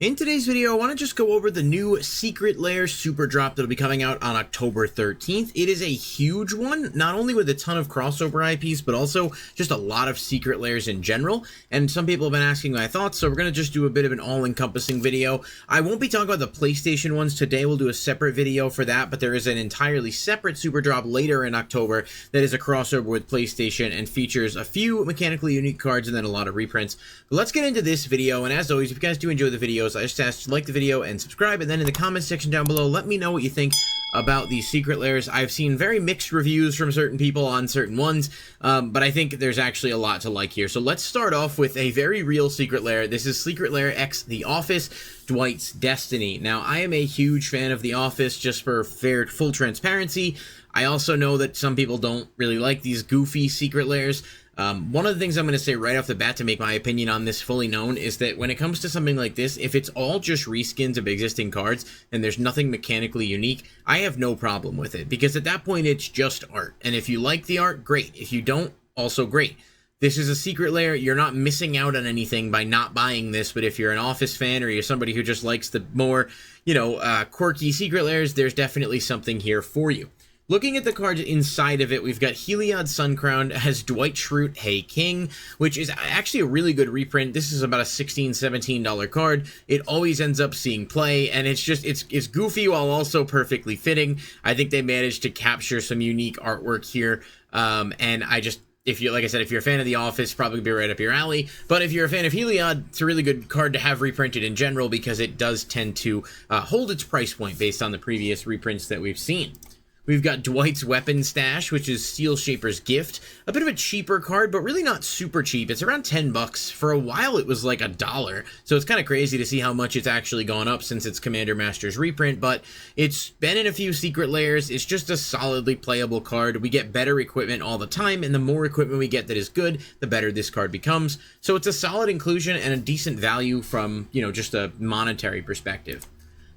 In today's video, I want to just go over the new Secret Lair Super Drop that'll be coming out on October 13th. It is a huge one, not only with a ton of crossover IPs, but also just a lot of Secret Lairs in general. And some people have been asking my thoughts, so we're going to just do a bit of an all-encompassing video. I won't be talking about the PlayStation ones today. We'll do a separate video for that, but there is an entirely separate Super Drop later in October that is a crossover with PlayStation and features a few mechanically unique cards and then a lot of reprints. But let's get into this video, and as always, if you guys do enjoy the videos, I just ask you to like the video and subscribe, and then in the comments section down below, let me know what you think about these Secret Lairs. I've seen very mixed reviews from certain people on certain ones, but I think there's actually a lot to like here. So let's start off with a very real Secret Lair. This is Secret Lair X The Office, Dwight's Destiny. Now, I am a huge fan of The Office, just for full transparency. I also know that some people don't really like these goofy Secret Lairs. One of the things I'm going to say right off the bat to make my opinion on this fully known is that when it comes to something like this, if it's all just reskins of existing cards and there's nothing mechanically unique, I have no problem with it, because at that point it's just art. And if you like the art, great. If you don't, also great. This is a Secret Lair. You're not missing out on anything by not buying this, but if you're an Office fan or you're somebody who just likes the more, quirky Secret Lairs, there's definitely something here for you. Looking at the cards inside of it, we've got Heliod Suncrown as Dwight Schrute, Hey King, which is actually a really good reprint. This is about a $16, $17 card. It always ends up seeing play, and it's goofy while also perfectly fitting. I think they managed to capture some unique artwork here, and if you're a fan of The Office, probably be right up your alley. But if you're a fan of Heliod, it's a really good card to have reprinted in general, because it does tend to hold its price point based on the previous reprints that we've seen. We've got Dwight's Weapon Stash, which is Steel Shaper's Gift. A bit of a cheaper card, but really not super cheap. It's around 10 bucks. For a while, it was like $1. So it's kind of crazy to see how much it's actually gone up since it's Commander Master's reprint, but it's been in a few Secret Lairs. It's just a solidly playable card. We get better equipment all the time, and the more equipment we get that is good, the better this card becomes. So it's a solid inclusion and a decent value from, just a monetary perspective.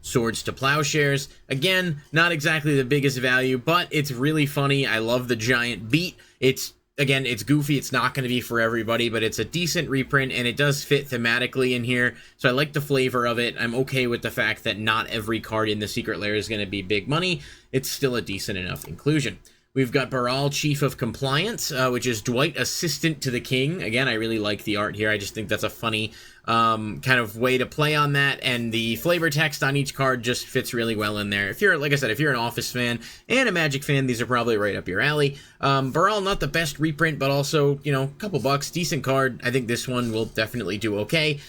Swords to Plowshares, again, not exactly the biggest value, but it's really funny. I love the giant beat. It's goofy. It's not going to be for everybody, but it's a decent reprint, and it does fit thematically in here, so I like the flavor of it. I'm okay with the fact that not every card in the Secret Lair is going to be big money. It's still a decent enough inclusion. We've got Baral, Chief of Compliance, which is Dwight, Assistant to the King. Again, I really like the art here. I just think that's a funny kind of way to play on that, and the flavor text on each card just fits really well in there. If you're, like I said, if you're an Office fan and a Magic fan, these are probably right up your alley. Baral, not the best reprint, but also, a couple bucks, decent card. I think this one will definitely do okay,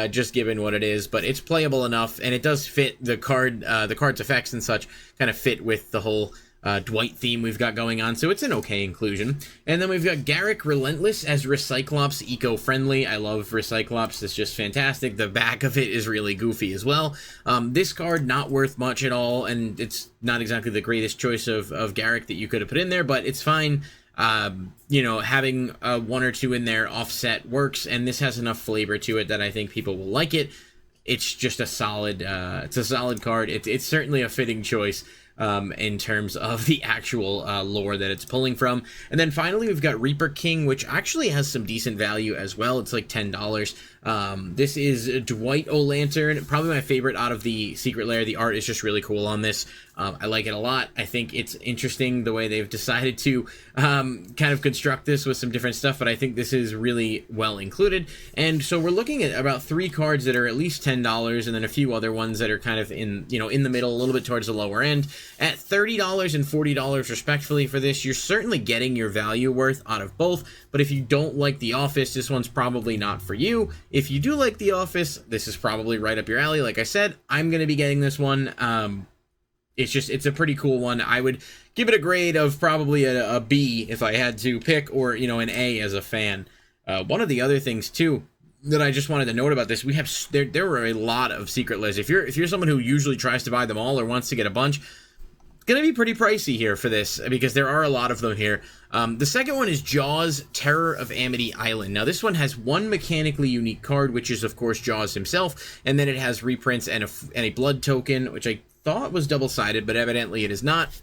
just given what it is, but it's playable enough, and it does fit the card's effects and such, kind of fit with the whole Dwight theme we've got going on, so it's an okay inclusion. And then we've got Garrick Relentless as Recyclops, eco-friendly. I love Recyclops. It's just fantastic. The back of it is really goofy as well. This card, not worth much at all, and it's not exactly the greatest choice of Garrick that you could have put in there, but it's fine. Having one or two in there offset works, and this has enough flavor to it that I think people will like it. It's just a solid card. It's certainly a fitting choice in terms of the actual lore that it's pulling from. And then finally, we've got Reaper King, which actually has some decent value as well. It's like $10. This is Dwight O'Lantern, probably my favorite out of the Secret Lair. The art is just really cool on this. I like it a lot. I think it's interesting the way they've decided to kind of construct this with some different stuff, but I think this is really well included. And so we're looking at about 3 cards that are at least $10, and then a few other ones that are kind of in the middle, a little bit towards the lower end. At $30 and $40 respectively for this, you're certainly getting your value worth out of both, but if you don't like The Office, this one's probably not for you. If you do like The Office, this is probably right up your alley. Like I said, I'm going to be getting this one. It's a pretty cool one. I would give it a grade of probably a B if I had to pick, or, an A as a fan. One of the other things, too, that I just wanted to note about this, there were a lot of Secret Lairs. If you're someone who usually tries to buy them all or wants to get a bunch, it's going to be pretty pricey here for this, because there are a lot of them here. The second one is Jaws, Terror of Amity Island. Now, this one has one mechanically unique card, which is, of course, Jaws himself, and then it has reprints and a blood token, which I thought was double-sided, but evidently it is not.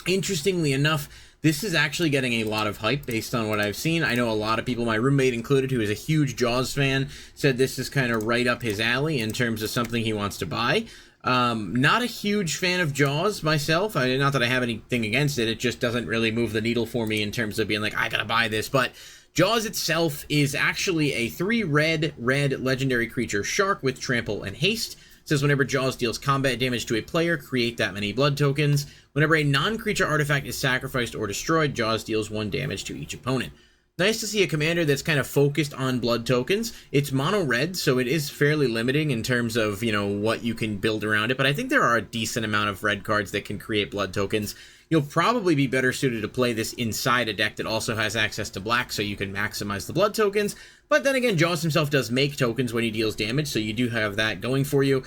Interestingly enough, this is actually getting a lot of hype based on what I've seen. I know a lot of people, my roommate included, who is a huge Jaws fan, said this is kind of right up his alley in terms of something he wants to buy. Not a huge fan of Jaws myself. Not that I have anything against it. It just doesn't really move the needle for me in terms of being like, I gotta buy this. But Jaws itself is actually a 3 red legendary creature shark with trample and haste. It says whenever Jaws deals combat damage to a player, create that many blood tokens. Whenever a non-creature artifact is sacrificed or destroyed, Jaws deals 1 damage to each opponent. Nice to see a commander that's kind of focused on blood tokens. It's mono red, so it is fairly limiting in terms of, you know, what you can build around it, but I think there are a decent amount of red cards that can create blood tokens. You'll probably be better suited to play this inside a deck that also has access to black, so you can maximize the blood tokens. But then again, Jaws himself does make tokens when he deals damage, so you do have that going for you.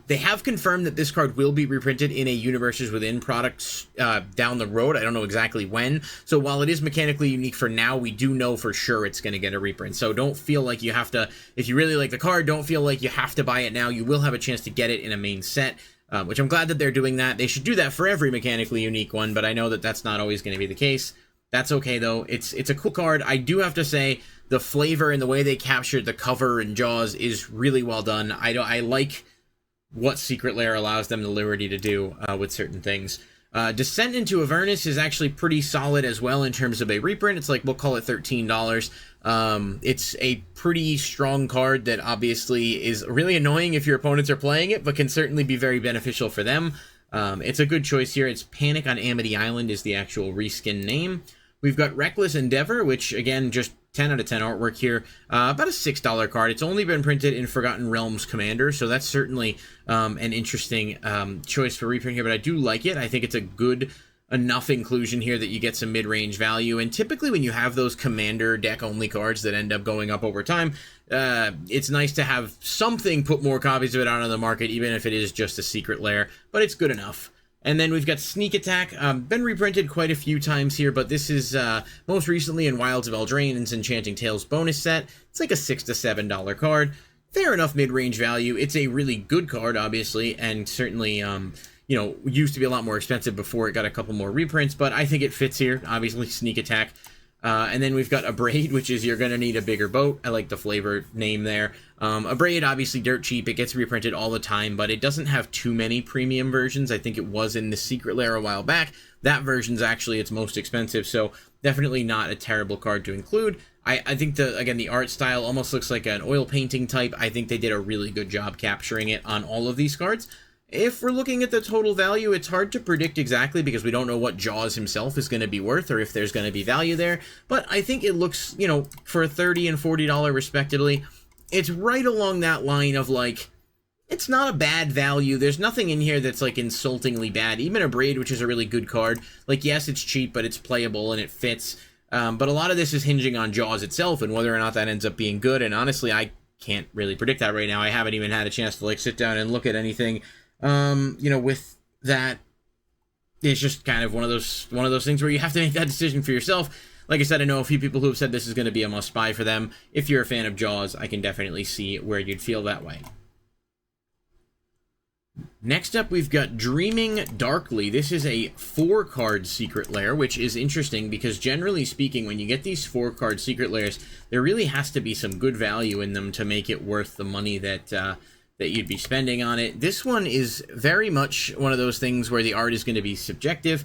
They have confirmed that this card will be reprinted in a Universes Within product down the road. I don't know exactly when. So while it is mechanically unique for now, we do know for sure it's going to get a reprint. So don't feel like you have to, if you really like the card, don't feel like you have to buy it now. You will have a chance to get it in a main set, which I'm glad that they're doing that. They should do that for every mechanically unique one, but I know that that's not always going to be the case. That's okay, though. It's a cool card. I do have to say, the flavor and the way they captured the cover and Jaws is really well done. I like what Secret Lair allows them the liberty to do with certain things. Descent into Avernus is actually pretty solid as well in terms of a reprint. It's like, we'll call it $13. It's a pretty strong card that obviously is really annoying if your opponents are playing it, but can certainly be very beneficial for them. It's a good choice here. It's Panic on Amity Island is the actual reskin name. We've got Reckless Endeavor, which, again, just 10 out of 10 artwork here. About a $6 card. It's only been printed in Forgotten Realms Commander, so that's certainly an interesting choice for reprint here, but I do like it. I think it's a good enough inclusion here that you get some mid-range value, and typically when you have those Commander deck-only cards that end up going up over time, it's nice to have something put more copies of it out on the market, even if it is just a Secret Lair, but it's good enough. And then we've got Sneak Attack, been reprinted quite a few times here, but this is most recently in Wilds of Eldraine's Enchanting Tales bonus set. It's like a $6 to $7 card. Fair enough mid-range value. It's a really good card, obviously, and certainly, you know, used to be a lot more expensive before it got a couple more reprints, but I think it fits here, obviously, Sneak Attack. And then we've got Abrade, which is you're going to need a bigger boat. I like the flavor name there. Abrade, obviously dirt cheap. It gets reprinted all the time, but it doesn't have too many premium versions. I think it was in the Secret Lair a while back. That version's actually its most expensive, so definitely not a terrible card to include. I think, the art style almost looks like an oil painting type. I think they did a really good job capturing it on all of these cards. If we're looking at the total value, it's hard to predict exactly because we don't know what Jaws himself is going to be worth or if there's going to be value there. But I think it looks, you know, for $30 and $40 respectively, it's right along that line of like, it's not a bad value. There's nothing in here that's like insultingly bad. Even a Braid, which is a really good card, like, yes, it's cheap, but it's playable and it fits. But a lot of this is hinging on Jaws itself and whether or not that ends up being good. And honestly, I can't really predict that right now. I haven't even had a chance to like sit down and look at anything. You know, with that, it's just kind of one of those things where you have to make that decision for yourself. Like I said, I know a few people who have said this is going to be a must-buy for them. If you're a fan of Jaws, I can definitely see where you'd feel that way. Next up, we've got Dreaming Darkly. This is a 4-card Secret Lair, which is interesting because generally speaking, when you get these 4-card Secret Lairs, there really has to be some good value in them to make it worth the money that you'd be spending on it. This one is very much one of those things where the art is going to be subjective.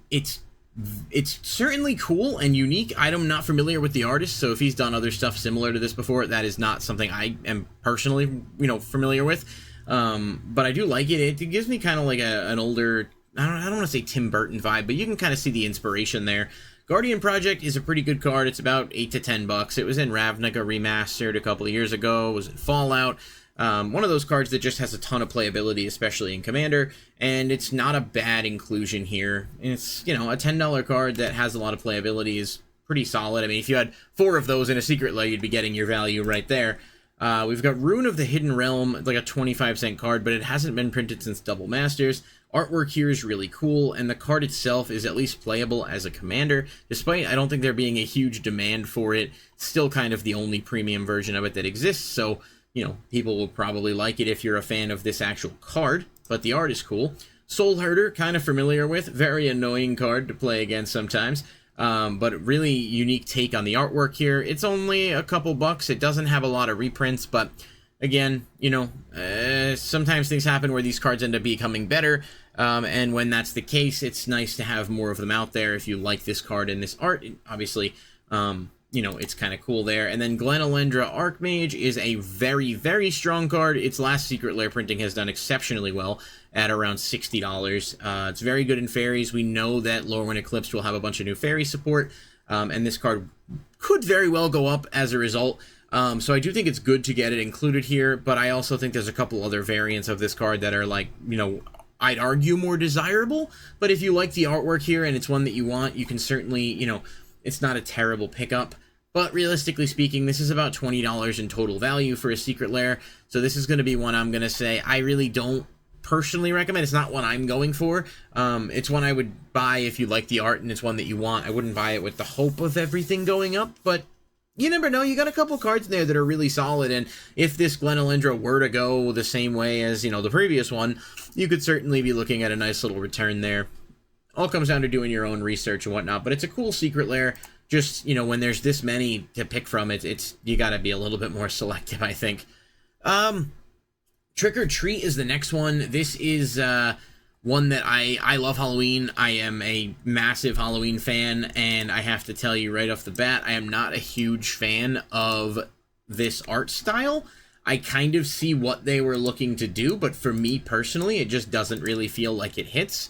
It's certainly cool and unique. I'm not familiar with the artist, so if he's done other stuff similar to this before, that is not something I am personally, you know, familiar with. But I do like it. It gives me kind of like an older, I don't want to say Tim Burton vibe, but you can kind of see the inspiration there. Guardian Project is a pretty good card. It's about $8 to $10. It was in Ravnica Remastered a couple of years ago. It was in Fallout. One of those cards that just has a ton of playability, especially in Commander, and it's not a bad inclusion here. It's, you know, a $10 card that has a lot of playability is pretty solid. I mean, if you had 4 of those in a Secret Lair, you'd be getting your value right there. We've got Rune of the Hidden Realm, it's like a 25-cent card, but it hasn't been printed since Double Masters. Artwork here is really cool, and the card itself is at least playable as a Commander, despite I don't think there being a huge demand for it. It's still kind of the only premium version of it that exists, so, you know, people will probably like it if you're a fan of this actual card, but the art is cool. Soul Herder, kind of familiar with, very annoying card to play against sometimes. But really unique take on the artwork here. It's only a couple bucks. It doesn't have a lot of reprints, but again, you know, sometimes things happen where these cards end up becoming better. And when that's the case, it's nice to have more of them out there. If you like this card and this art, obviously, you know, it's kind of cool there. And then Glenalendra Archmage is a very, very strong card. Its last Secret Lair printing has done exceptionally well at around $60. It's very good in fairies. We know that Lorwyn Eclipse will have a bunch of new fairy support, and this card could very well go up as a result. So I do think it's good to get it included here, but I also think there's a couple other variants of this card that are, like, you know, I'd argue more desirable. But if you like the artwork here and it's one that you want, you can certainly, you know, it's not a terrible pickup. But realistically speaking, this is about $20 in total value for a Secret Lair. So this is going to be one I'm going to say I really don't personally recommend. It's not one I'm going for. It's one I would buy if you like the art and it's one that you want. I wouldn't buy it with the hope of everything going up, but you never know. You got a couple cards in there that are really solid, and if this Glenalendra were to go the same way as, you know, the previous one, you could certainly be looking at a nice little return there. All comes down to doing your own research and whatnot, but it's a cool Secret Lair. Just, you know, when there's this many to pick from, it's you got to be a little bit more selective, I think. Trick or Treat is the next one. This is one that I love Halloween. I am a massive Halloween fan, and I have to tell you right off the bat, I am not a huge fan of this art style. I kind of see what they were looking to do, but for me personally, it just doesn't really feel like it hits.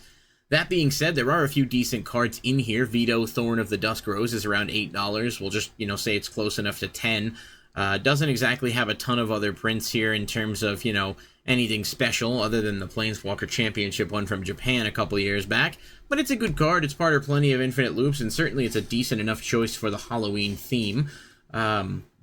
That being said, there are a few decent cards in here. Vito, Thorn of the Dusk Rose is around $8. We'll just, you know, say it's close enough to 10. Doesn't exactly have a ton of other prints here in terms of, you know, anything special other than the Planeswalker Championship one from Japan a couple years back. But it's a good card. It's part of plenty of Infinite Loops, and certainly it's a decent enough choice for the Halloween theme.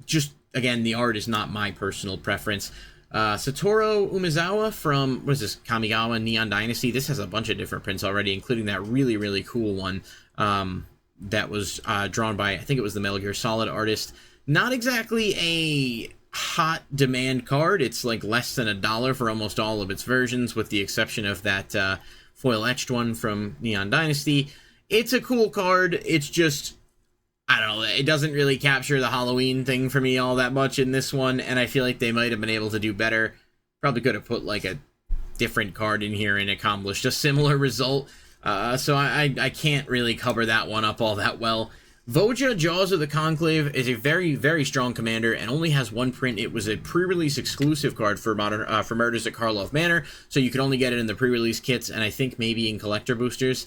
Just, again, the art is not my personal preference. Satoru Umezawa from, what is this, Kamigawa Neon Dynasty. This has a bunch of different prints already, including that really, really cool one that was drawn by, I think it was the Metal Gear Solid artist. Not exactly a hot demand card. It's like less than $1 for almost all of its versions, with the exception of that foil etched one from Neon Dynasty. It's a cool card. It's just, I don't know, it doesn't really capture the Halloween thing for me all that much in this one, and I feel like they might have been able to do better. Probably could have put like a different card in here and accomplished a similar result. So I can't really cover that one up all that well. Voja, Jaws of the Conclave, is a very, very strong commander and only has one print. It was a pre-release exclusive card for Murders at Karlov Manor, so you could only get it in the pre-release kits, and I think maybe in collector boosters.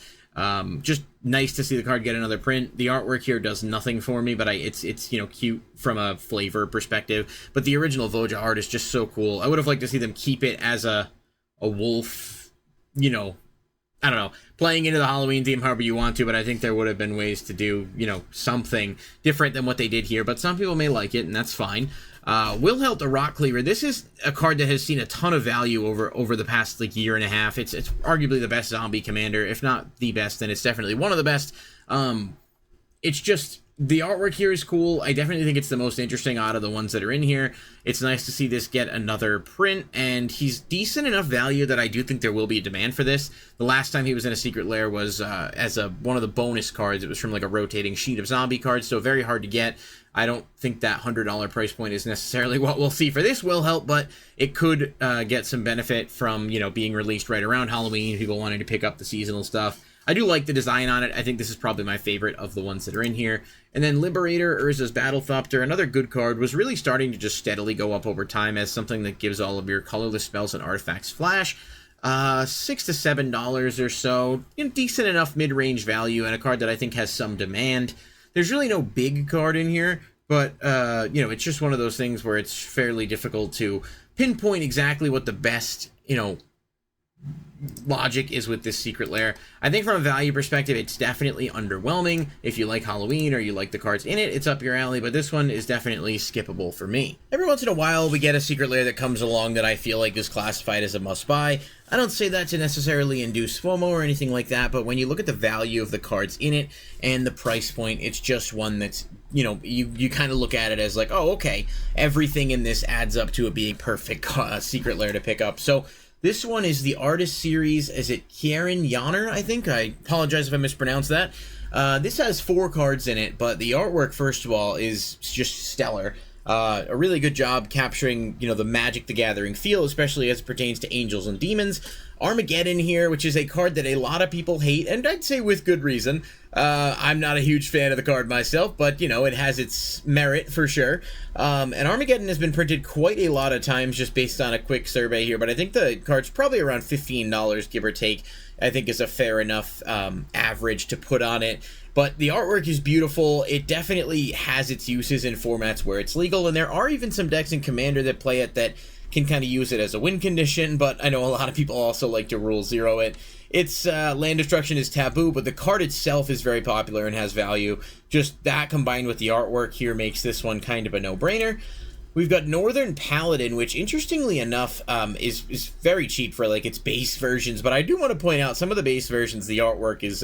Just nice to see the card get another print. The artwork here does nothing for me, but it's you know, cute from a flavor perspective. But the original Voja art is just so cool. I would have liked to see them keep it as a wolf, you know, I don't know, playing into the Halloween theme however you want to, but I think there would have been ways to do, you know, something different than what they did here. But some people may like it, and that's fine. Wilhelt the Rock Cleaver. This is a card that has seen a ton of value over the past like year and a half. It's arguably the best zombie commander, if not the best, and it's definitely one of the best. It's just, the artwork here is cool. I definitely think it's the most interesting out of the ones that are in here. It's nice to see this get another print, and he's decent enough value that I do think there will be a demand for this. The last time he was in a Secret Lair was as one of the bonus cards. It was from like a rotating sheet of zombie cards, so very hard to get. I don't think that $100 price point is necessarily what we'll see for this Wilhelt, but it could get some benefit from, you know, being released right around Halloween, people wanting to pick up the seasonal stuff. I do like the design on it. I think this is probably my favorite of the ones that are in here. And then Liberator, Urza's Battlethopter, another good card, was really starting to just steadily go up over time as something that gives all of your colorless spells and artifacts flash. $6 to $7 or so. You know, decent enough mid-range value, and a card that I think has some demand. There's really no big card in here, but, you know, it's just one of those things where it's fairly difficult to pinpoint exactly what the best, you know, logic is with this Secret Lair. I think from a value perspective, it's definitely underwhelming. If you like Halloween or you like the cards in it, it's up your alley, but this one is definitely skippable for me. Every once in a while, we get a Secret Lair that comes along that I feel like is classified as a must-buy. I don't say that to necessarily induce FOMO or anything like that, but when you look at the value of the cards in it and the price point, it's just one that's, you know, you kind of look at it as like, oh, okay, everything in this adds up to it being perfect Secret Lair to pick up. So This one is the Artist Series. Is it Kieran Yanner, I think? I apologize if I mispronounced that. This has 4 cards in it, but the artwork, first of all, is just stellar. A really good job capturing, the Magic the Gathering feel, especially as it pertains to Angels and Demons. Armageddon here, which is a card that a lot of people hate, and I'd say with good reason. I'm not a huge fan of the card myself, but, it has its merit for sure. And Armageddon has been printed quite a lot of times just based on a quick survey here, but I think the card's probably around $15, give or take. I think is a fair enough average to put on it. But the artwork is beautiful. It definitely has its uses in formats where it's legal, and there are even some decks in Commander that play it that can kind of use it as a win condition, but I know a lot of people also like to rule 0 it. Its land destruction is taboo, but the card itself is very popular and has value. Just that combined with the artwork here makes this one kind of a no-brainer. We've got Northern Paladin, which interestingly enough is very cheap for like its base versions, but I do want to point out some of the base versions, the artwork is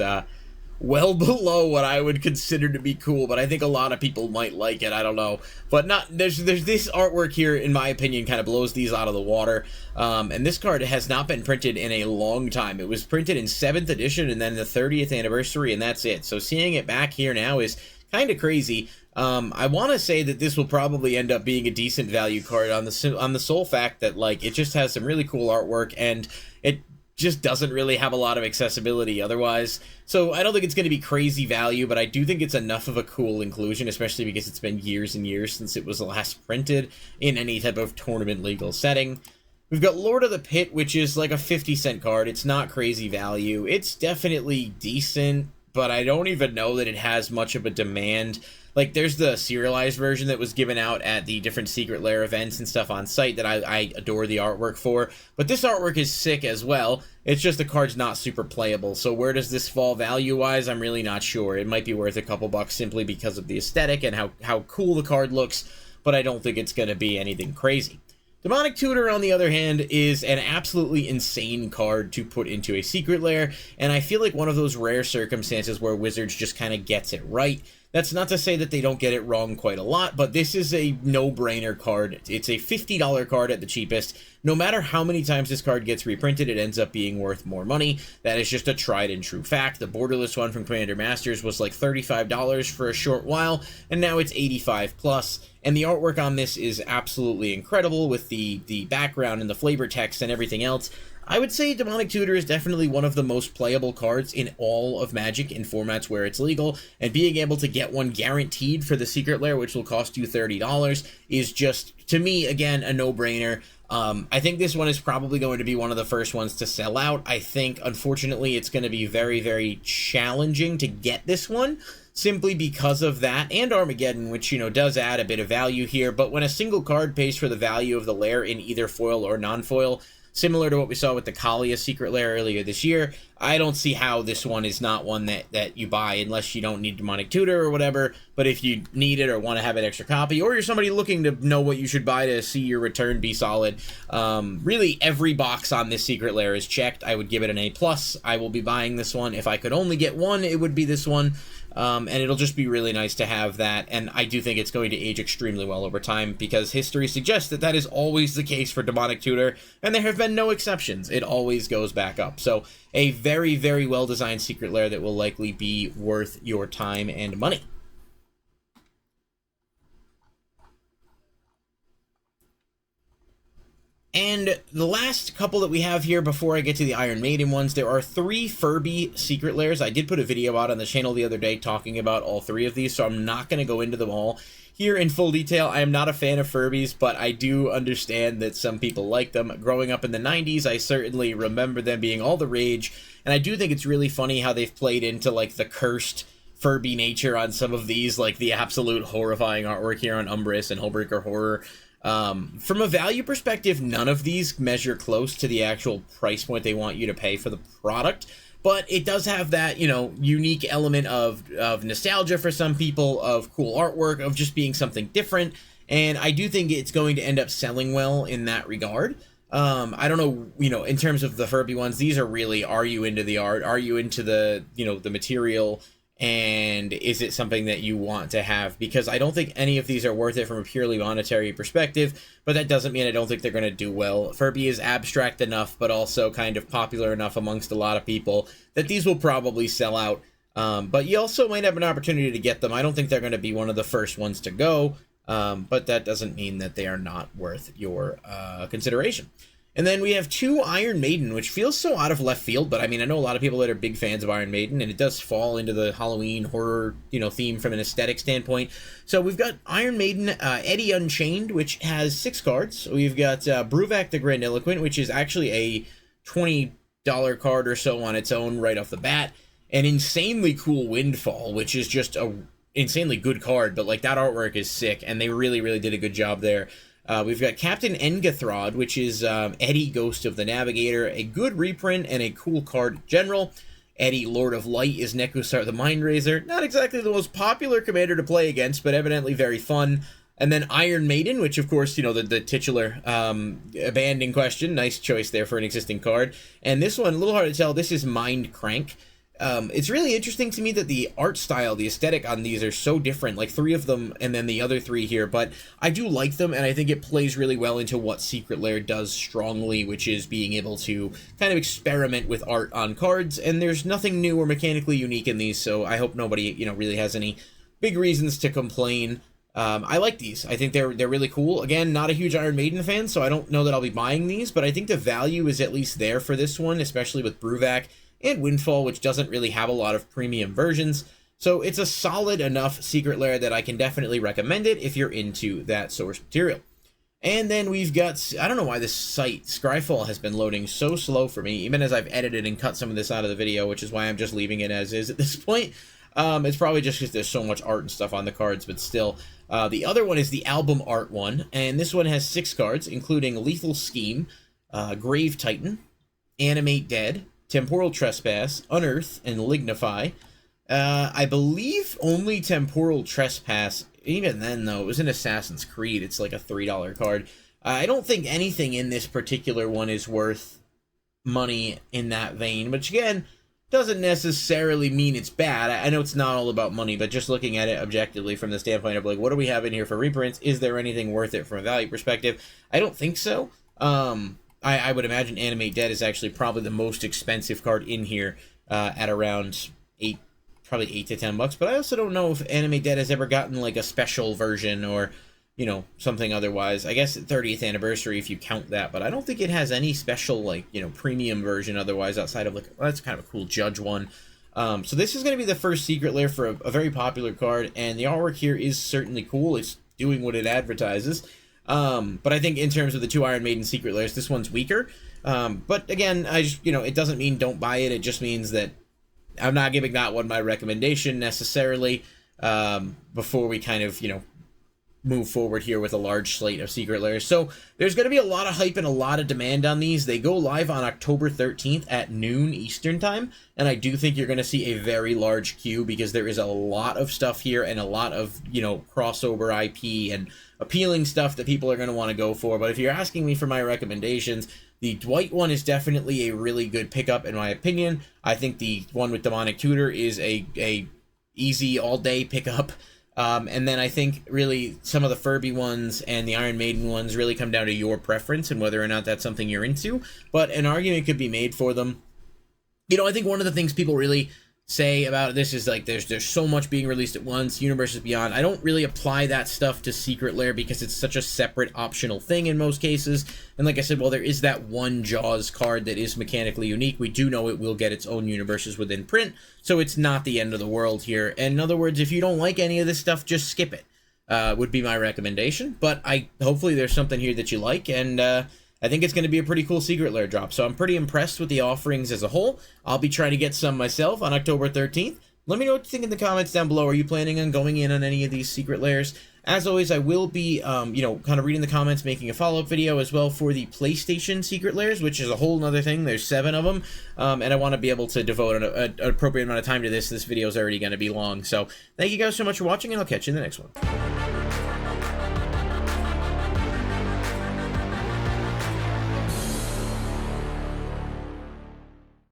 well below what I would consider to be cool, but I think a lot of people might like it. I don't know, but there's this artwork here, in my opinion, kind of blows these out of the water. And this card has not been printed in a long time. It was printed in 7th edition and then the 30th anniversary, and that's it. So seeing it back here now is kind of crazy. I want to say that this will probably end up being a decent value card on the sole fact that like it just has some really cool artwork and it just doesn't really have a lot of accessibility otherwise. So I don't think it's going to be crazy value, but I do think it's enough of a cool inclusion, especially because it's been years and years since it was last printed in any type of tournament legal setting. We've got Lord of the Pit, which is like a 50-cent card. It's not crazy value. It's definitely decent, but I don't even know that it has much of a demand. Like, there's the serialized version that was given out at the different Secret Lair events and stuff on site that I adore the artwork for. But this artwork is sick as well. It's just the card's not super playable. So where does this fall value-wise? I'm really not sure. It might be worth a couple bucks simply because of the aesthetic and how cool the card looks, but I don't think it's going to be anything crazy. Demonic Tutor, on the other hand, is an absolutely insane card to put into a Secret Lair, and I feel like one of those rare circumstances where Wizards just kind of gets it right. That's not to say that they don't get it wrong quite a lot, but this is a no-brainer card. It's a $50 card at the cheapest. No matter how many times this card gets reprinted, it ends up being worth more money. That is just a tried and true fact. The borderless one from Commander Masters was like $35 for a short while, and now it's $85 plus. And the artwork on this is absolutely incredible with the background and the flavor text and everything else. I would say Demonic Tutor is definitely one of the most playable cards in all of Magic in formats where it's legal, and being able to get one guaranteed for the Secret Lair, which will cost you $30, is just, to me, again, a no-brainer. I think this one is probably going to be one of the first ones to sell out. I think, unfortunately, it's going to be very, very challenging to get this one, simply because of that, and Armageddon, which, does add a bit of value here, but when a single card pays for the value of the lair in either foil or non-foil, similar to what we saw with the Kalia Secret Lair earlier this year, I don't see how this one is not one that you buy unless you don't need Demonic Tutor or whatever. But if you need it or want to have an extra copy, or you're somebody looking to know what you should buy to see your return be solid, really every box on this Secret Lair is checked. I would give it an A+. I will be buying this one. If I could only get one, it would be this one. And it'll just be really nice to have that, and I do think it's going to age extremely well over time, because history suggests that that is always the case for Demonic Tutor, and there have been no exceptions. It always goes back up. So a very, very well-designed Secret Lair that will likely be worth your time and money. And the last couple that we have here before I get to the Iron Maiden ones, there are 3 Furby Secret Lairs. I did put a video out on the channel the other day talking about all 3 of these, so I'm not going to go into them all here in full detail. I am not a fan of Furbies, but I do understand that some people like them. Growing up in the 90s, I certainly remember them being all the rage, and I do think it's really funny how they've played into, like, the cursed Furby nature on some of these, like the absolute horrifying artwork here on Umbris and Hullbreaker Horror. From a value perspective, none of these measure close to the actual price point they want you to pay for the product, but it does have that, unique element of nostalgia for some people, of cool artwork, of just being something different, and I do think it's going to end up selling well in that regard. I don't know, in terms of the Furby ones, these are really, are you into the art? Are you into the, the material? And is it something that you want to have? Because I don't think any of these are worth it from a purely monetary perspective, but that doesn't mean I don't think they're going to do well. Furby is abstract enough, but also kind of popular enough amongst a lot of people that these will probably sell out. But you also might have an opportunity to get them. I don't think they're going to be one of the first ones to go, but that doesn't mean that they are not worth your consideration. And then we have 2 Iron Maiden, which feels so out of left field, but I mean, I know a lot of people that are big fans of Iron Maiden, and it does fall into the Halloween horror, theme from an aesthetic standpoint. So we've got Iron Maiden, Eddie Unchained, which has 6 cards. We've got Bruvak the Grandiloquent, which is actually a $20 card or so on its own right off the bat. An insanely cool Windfall, which is just a insanely good card, but like that artwork is sick, and they really, really did a good job there. We've got Captain Engathrod, which is Eddie, Ghost of the Navigator, a good reprint and a cool card in general. Eddie, Lord of Light, is Nekusar the Mindraiser. Not exactly the most popular commander to play against, but evidently very fun. And then Iron Maiden, which of course, the titular band in question. Nice choice there for an existing card. And this one, a little hard to tell, this is Mind Crank. It's really interesting to me that the art style, the aesthetic on these are so different, like 3 of them and then the other 3 here, but I do like them, and I think it plays really well into what Secret Lair does strongly, which is being able to kind of experiment with art on cards, and there's nothing new or mechanically unique in these, so I hope nobody, really has any big reasons to complain. I like these. I think they're really cool. Again, not a huge Iron Maiden fan, so I don't know that I'll be buying these, but I think the value is at least there for this one, especially with Bruvak and Windfall, which doesn't really have a lot of premium versions. So it's a solid enough Secret Lair that I can definitely recommend it if you're into that source material. And then we've got, I don't know why this site, Scryfall, has been loading so slow for me, even as I've edited and cut some of this out of the video, which is why I'm just leaving it as is at this point. It's probably just because there's so much art and stuff on the cards, but still. The other one is the album art one, and this one has 6 cards, including Lethal Scheme, Grave Titan, Animate Dead, Temporal Trespass, Unearth, and Lignify. I believe only Temporal Trespass, even then though, it was in Assassin's Creed, it's like a $3 card. I don't think anything in this particular one is worth money in that vein, which again, doesn't necessarily mean it's bad. I know it's not all about money, but just looking at it objectively from the standpoint of like, what do we have in here for reprints? Is there anything worth it from a value perspective? I don't think so. I would imagine Animate Dead is actually probably the most expensive card in here at around probably $8 to $10. But I also don't know if Animate Dead has ever gotten like a special version or, something otherwise. I guess 30th anniversary if you count that, but I don't think it has any special like, premium version otherwise outside of like, well, that's kind of a cool Judge one. So this is going to be the first Secret Lair for a very popular card, and the artwork here is certainly cool. It's doing what it advertises. But I think in terms of the 2 Iron Maiden Secret Lairs, this one's weaker. But again, I just, it doesn't mean don't buy it. It just means that I'm not giving that one my recommendation necessarily, before we kind of, move forward here with a large slate of Secret Lairs. So there's going to be a lot of hype and a lot of demand on these. They go live on October 13th at noon Eastern time, and I do think you're going to see a very large queue because there is a lot of stuff here and a lot of, crossover IP and appealing stuff that people are going to want to go for. But if you're asking me for my recommendations, the Dwight one is definitely a really good pickup in my opinion. I think the one with Demonic Tutor is a easy all-day pickup. And then I think really some of the Furby ones and the Iron Maiden ones really come down to your preference and whether or not that's something you're into. But an argument could be made for them. I think one of the things people really say about this is like there's so much being released at once, Universes Beyond. I don't really apply that stuff to Secret Lair because it's such a separate optional thing in most cases. And like I said, well, there is that one Jaws card that is mechanically unique. We do know it will get its own universes within print, so it's not the end of the world here. And in other words, if you don't like any of this stuff, just skip it, would be my recommendation. But hopefully there's something here that you like, and I think it's going to be a pretty cool Secret Lair drop, so I'm pretty impressed with the offerings as a whole. I'll be trying to get some myself on October 13th. Let me know what you think in the comments down below. Are you planning on going in on any of these Secret Lairs? As always, I will be, kind of reading the comments, making a follow-up video as well for the PlayStation Secret Lairs, which is a whole nother thing. There's 7 of them, and I want to be able to devote an appropriate amount of time to this. This video is already going to be long, so thank you guys so much for watching, and I'll catch you in the next one.